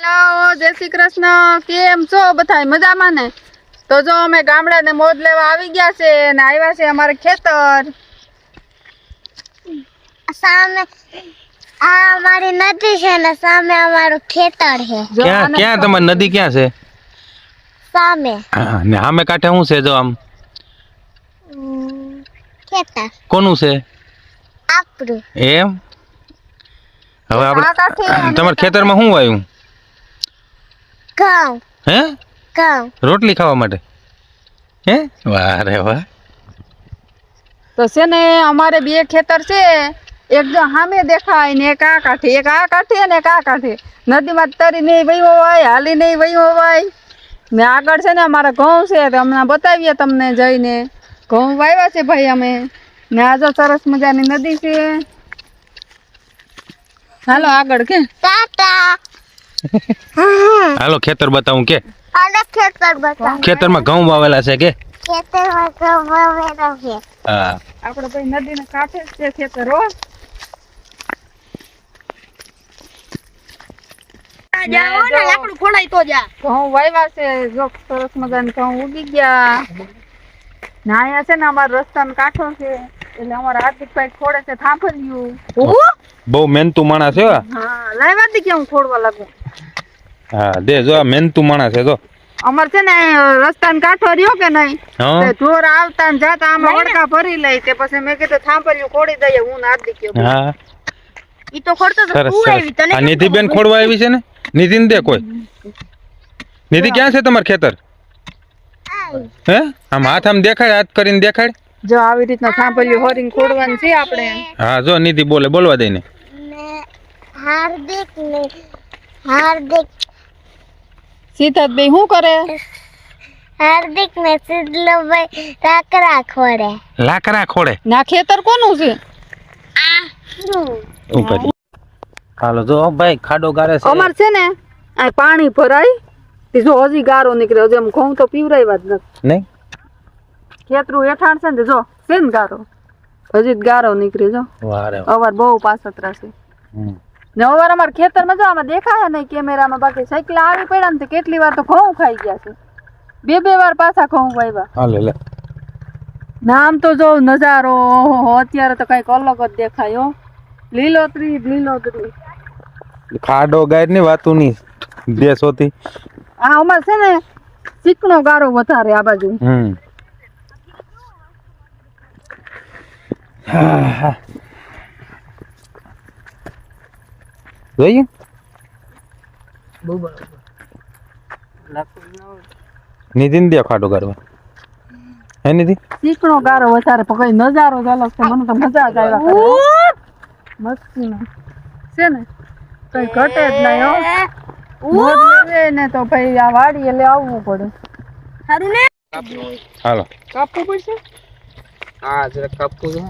Hello, જય શ્રી કૃષ્ણ. કેમ છો બધા? મજામાં ને? તો જો અમે ગામડાને મોજ લેવા આવી ગયા છે ને આવ્યા છે અમારે ખેતર સામે આ અમારી નદી છે ને સામે અમારું ખેતર છે. ક્યાં ક્યાં તમારી નદી ક્યાં છે? સામે ને સામે કાંઠે શું છે? જો આમ ખેતર કોનું છે આપણું. એમ? હવે આ કાંઠે આપણે અને તમારા ખેતરમાં શું વાવ્યું? ઘઉં હે? ઘઉં રોટલી ખાવા માટે? હે? વાહ રે વાહ. તો છે ને અમારે બે ખેતર છે. એક જો સામે દેખાય ને એક આ કાંઠે, એક આ કાંઠે ને એક આ કાંઠે. નદીમાં તરી નહીં વહ્યો હોય, હાલી નહીં વહ્યો હોય ને આગળ છે ને અમારા ઘઉં છે. તો હમણાં બતાવીએ તમને જઈને. ઘઉં વાવ્યા છે ભાઈ અમે ને આ જો સરસ મજાની નદી છે. હાલો આગળ કે ટાટા હાલો ખેતર બતાવું કે? આને ખેતર બતાવ. ખેતરમાં ઘઉં વાવેલા છે કે? ખેતરમાં ઘઉં વાવેલા છે. હા. આપણે ભાઈ નદીને કાંઠે જ છે ખેતર હો. જાઓ ને લાકડું ખોલાય તો જા. ઘઉં વાવ્યા છે. જો સરસ મજાના ઘઉં ઉગી ગયા ને અહીંયા છે ને અમારો રસ્તાનો કાંઠો છે એટલે અમારા હાર્દિકભાઈ ખોડે છે થાંભલ્યું. બહુ મહેનતુ માણસ છે. હા લાવ્યા હતી કે હું ખોડવા લાગુ. હા દે જો આ મહેનતુ માણસ છે. જો અમાર છે ને રસ્તાનો કાંઠો રહ્યો કે નહીં, હા તે ઢોર આવતા ને જાતા આમાં વડકા ભરી લઈ. તે પછી મેં કીધું થાંભલ્યું ખોડી દઈએ હું ને હાર્દિક. હા ઈ તો ખોડતો તો સરસ તું આવી સરસ. તને આ નિધિબેન ખોડવા આવી છે ને? નિધિને દે કોઈ. નિધિ ક્યાં છે તમારું ખેતર? હે? આમ હાથ આમ દેખાડ, હાથ કરીને દેખાડ. જો આવી રીતના થાંભલ્યું હોરીને ખોડવાનું છે આપણે. હા જો નિધિ બોલે, બોલવા દઈને. હાર્દિક સિદ્ધાર્થભાઈ શું કરે? હાર્દિક ને સિદ્ધલોભાઈ લાકડા ખોડે. લાકડા ખોડે. ના ખેતર કોનું છે? ઉપર હાલો જો ભાઈ ખાડો ગારે છે. અમાર છે ને આ પાણી ભરાય તે જો હજી ગારો નીકળ્યો. હજી આમ ઘઉં તો પીવરાવ્યા જ નથી. નહીં ખેતરું હેઠાણ છે ને જો છે ને ગારો, હજી જ ગારો નીકળી. જો વાહ રે અવાર બહુ પાસતરા છે હમ. ને અવાર અમારા ખેતરમાં જો આમાં દેખાય નહીં કેમેરામાં. બાકી સાયકલ આવી પડ્યા ને કેટલી વાર તો ઘઉં ખાઈ ગયા છે. બે વાર પાછા ઘઉં વાવ્યા. હાલે લે. નામ તો જો નજારો ઓહો અત્યારે તો કઈક અલગ જ દેખાય હો. લીલોતરી જ લીલોતરી. ખાડો ગાય ની વાતું ની દેશોથી. આ અમાર છે ને ચીકણો ગારો વધારે આ બાજુ. હમ જોયું? નિધિ ને દે ખાડો ગારવા. હે નિધિ? ચીકણો ગારો વધારે પણ કઈ નજારો જ અલગ છે. મને તો મજા જ આવ્યા કરે હો. મસ્તી છે ને કઈ ઘટે જ નહીં હો. મોજ લેવે ને તો ભાઈ આ વાડી એટલે આવવું પડે. સારું ને હાલો કાપવું પડશે. હા જરા કાપવું છે.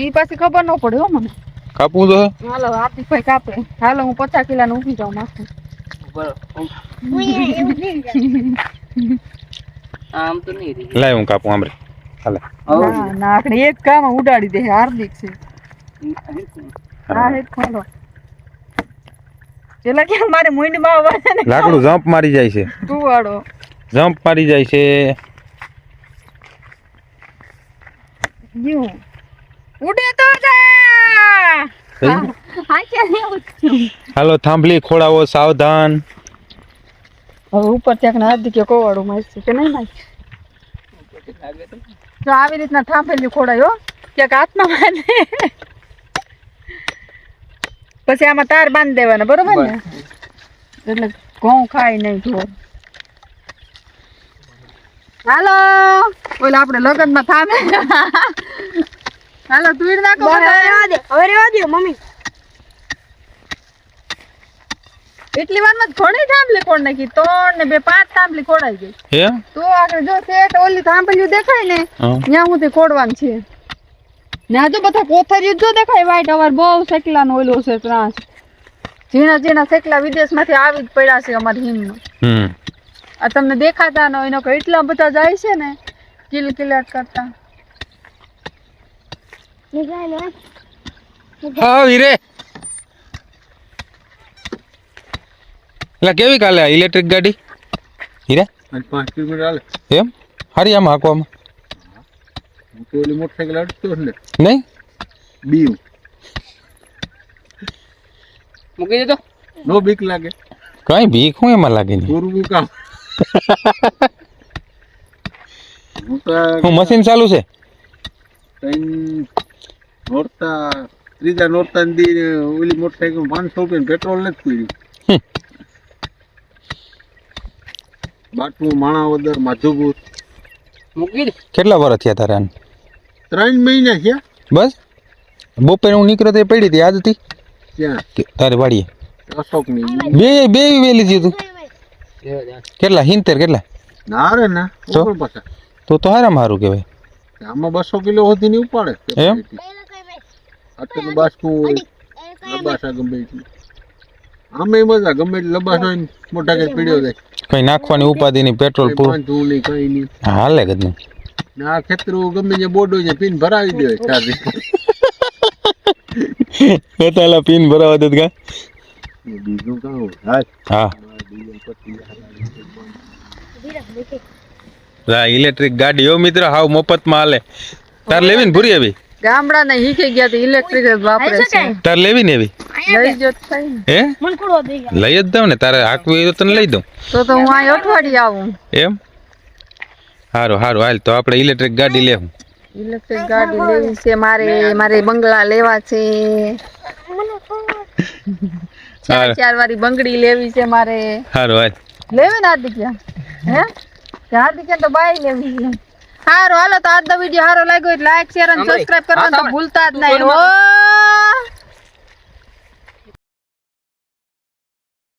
ઈ પાછી ખબર ન પડે હો મને. કાપવું તો હાલો હાર્દિકભાઈ કાપે. હાલો હું 50 કિલોનું ઊભી જાઉં માથું. આમ તો નહીં રહી. લાય હું કાપું આમરે. હાલે ના ના આપણે એક કામ ઉડાડી દે. હાર્દિક છે હા હેડ ખાલો. પેલા કે મારે મુંડમાં આવે ને લાકડું જમ્પ મારી જાય છે. તું વાળો જમ્પ મારી જાય છે. યુ ઉડે તો જા. હા કે હાલો થાંભલી ખોડાવો સાવધાન. હવે ઉપર ત્યાં હાર્દિક કોવાડું મારશે કે નહીં મારશે. જો આવી રીતના થાંભેલી ખોડાય હો. ક્યાંક હાથમાં બાંધે પછી આમાં તાર બાંધી દેવાના બરોબર ને એટલે ઘઉં ખાય નહીં જો. હાલો ઓલા આપણે લગનમાં થામે. હાલો તુડ નાખો. હવે રેવા દે મમ્મી. એટલી વારમાં ઘણી થાંભલી ખોડ નાખી. 3 ને 2 5 થાંભલી ખોડાઈ ગઈ. હે? તો આગળ જો સેટ ઓલી થાંભલીઓ દેખાય ને ત્યાં સુધી ખોડવાનું છે. ને આ જો બધા કોથરીઓ જો દેખાય વાઈટ. અવાર બહુ સેકલાનો ઓલો છે ત્રાસ. ઝીણા ઝીણા સેકલા વિદેશમાંથી આવી જ પડ્યા છે અમારી હિમમાં. આ તમને દેખાતા ન એનો એટલા બધા જાય છે ને કિલકિલાટ કરતા. હા વીરે એટલે કેવી કાલે ઇલેક્ટ્રિક ગાડી હીરા 5 કિલોમીટર હાલે. એમ હારી આમ હાંકવામાં હું તો ઓલી મોટરસાઇકલ અડતો જ ને નહીં બીયું મૂકી દેતો. નો બીક લાગે કઈ ભીખ હું એમાં લાગે નહીં પૂરું કામ હું તો હું મશીન ચાલુ છે કઈ નોરતા ત્રીજા નોરતા દી ઓલી મોટરસાઇકલ 500 રૂપિયા પેટ્રોલ નથી પીડ્યું. હમ. બાટલું માણાવદર માધુપુર મૂકી દે. કેટલા વર્ષ થયા તારે આને? 3 મહિના થયા બસ બપોરે હું નીકળ્યો તો એ પડી હતી આજથી ત્યાં તારે વાડીએ અશોકની બે વેલી હતી તું રહેવા દે. કેટલા 70 કેટલા ના રે ના તો? ઓગણ પાછા તો હારામાં સારું કહેવાય આમાં 200 કિલો સુધી ની ઉપાડે એમ? આટલું બાસકું લબાસા ગમે એટલું આમે મજા ગમે એટલું લબાસ હોય ને મોટા કઈ પીડ્યો જાય કઈ નાખવાની ઉપાધિ નહીં પેટ્રોલ કઈ પૂરું પાંચું નહીં કઈ નહીં હાલે જ નહીં ને આ ખેતરું ગમે જે બોર્ડ હોય છે પીન ભરાવી દે ચાર્જિંગ તાલા પીન ભરાવા દે કા બીજું કાં હોય હાલ હા ઇલેક્ટ્રિક ગાડી ઓ મિત્ર હાવ મફતમાં હાલે તાર લેવી ને ભૂરી એવી ગામડાને શીખી ગયા તો ઇલેક્ટ્રિક જ વાપરે છે તાર લેવી ને એવી લઈ જો તો થાય ને. હે લઈ જ દઉં ને તારે હાંકવી હોય તો તને લઈ દઉં તો હું આ અઠવાડિયે આવું એમ સારું સારું હાલ તો આપણે ઇલેક્ટ્રિક ગાડી લેવું ઇલેક્ટ્રિક ગાડી લેવી છે મારે બંગલા લેવા છે ચાર વાળી બંગડી લેવી છે મારે સારું હાલ લેવી ને હાર્દિક્યા હે હાર્દિક્યા તો બાય લેવી છે સારું હાલો તો આજનો વિડીયો સારો લાગ્યો એટલે લાઈક શેર અને સબસ્ક્રાઇબ કરવાનું તો ભૂલતા જ નહીં હો